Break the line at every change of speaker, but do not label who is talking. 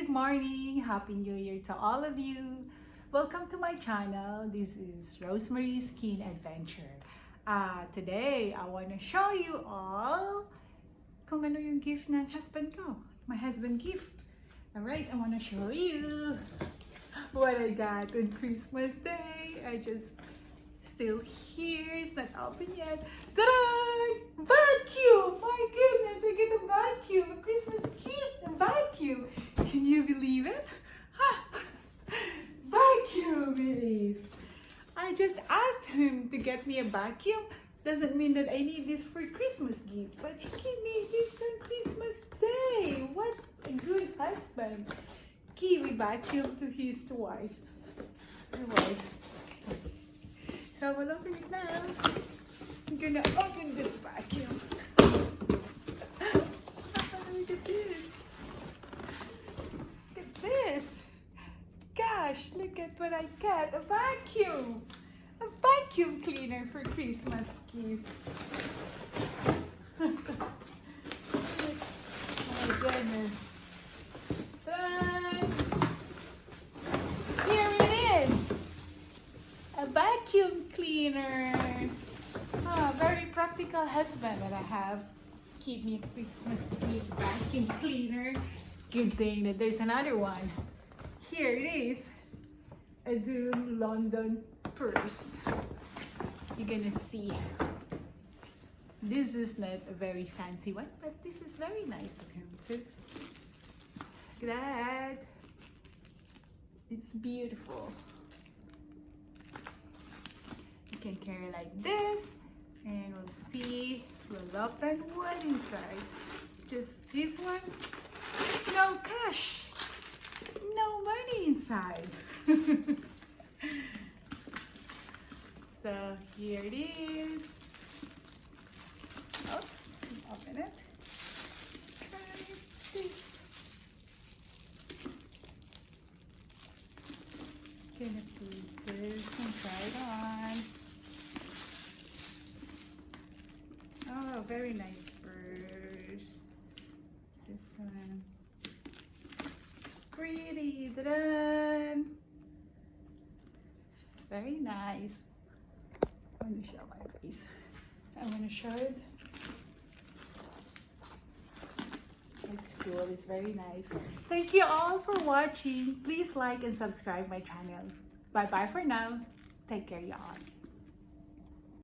good morning. Happy New Year to all of you. Welcome to my channel. This is Rosemary's Skin Adventure. Today, I want to show you all kung ano yung gift ng husband ko. My husband gift. Alright, I want to show you what I got on Christmas Day. I just still here. It's not open yet. Ta-da! Vacuum! My goodness, I get a vacuum. A Christmas gift. A vacuum. Can you believe it? Vacuum it is. I just asked him to get me a vacuum. Doesn't mean that I need this for Christmas gift, but he gave me this on Christmas Day. What a good husband. Give a vacuum to his wife. So we'll open it now. I'm gonna open this vacuum. Look at this. Look at this. Gosh, look at what I got. A vacuum. A vacuum cleaner for Christmas gift. Oh my goodness. Here it is. A vacuum cleaner. Very practical husband that I have. Keep me a Christmas gift vacuum cleaner. Good thing that there's another one. Here it is. A Dune London purse. You're gonna see. This is not a very fancy one, but this is very nice of him too. Look at that. It's beautiful. You can carry like this, and we'll see. We'll open what inside. Just this one. No cash. No money inside. So here it is. Oops, open it. Try this. Gonna put this and try it on. Oh, very nice purse. This one. Pretty. Ta-da! It's very nice. I'm going to show my face. I'm going to show it. It's cool. It's very nice. Thank you all for watching. Please like and subscribe my channel. Bye bye for now. Take care, y'all.